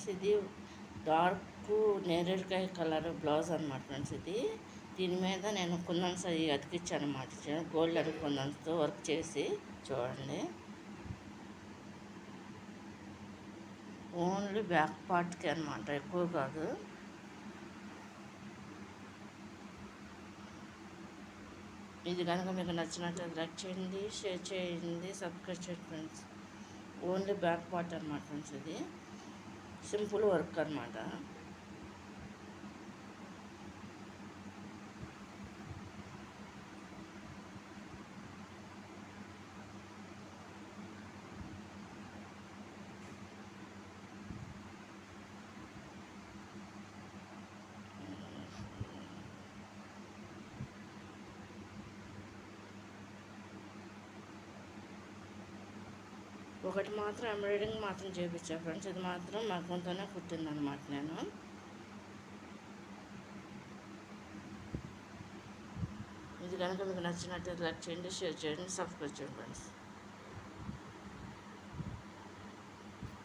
Friends, ఇది dark నేరేడుకాయ colour blouse అనమాట friends. ఇది దీని మీద నేను కుందన్స్ అవి అతికిచ్చాను అనమాట. గోల్డెన్ కుందన్స్తో వర్క్ చేసి చూడండి. ఓన్లీ బ్యాక్ పార్ట్కి అనమాట, ఎక్కువ కాదు. ఇది కనుక మీకు నచ్చినట్లయితే లైక్ చేయండి, షేర్ చేయండి, సబ్స్క్రైబ్ చేయండి ఫ్రెండ్స్. ఓన్లీ బ్యాక్ పార్ట్ అనమాట ఫ్రెండ్స్. ఇది సింపుల్ వర్క్ అనమాట. ఒకటి మాత్రం ఎంబ్రాయిడింగ్ మాత్రం చేయించాను ఫ్రెండ్స్. ఇది మాత్రం మగ్గంతోనే కుట్టిందనమాట నేను. ఇది కనుక మీకు నచ్చినట్లయితే లైక్ చేయండి, షేర్ చేయండి, సబ్స్క్రైబ్ చేయండి ఫ్రెండ్స్.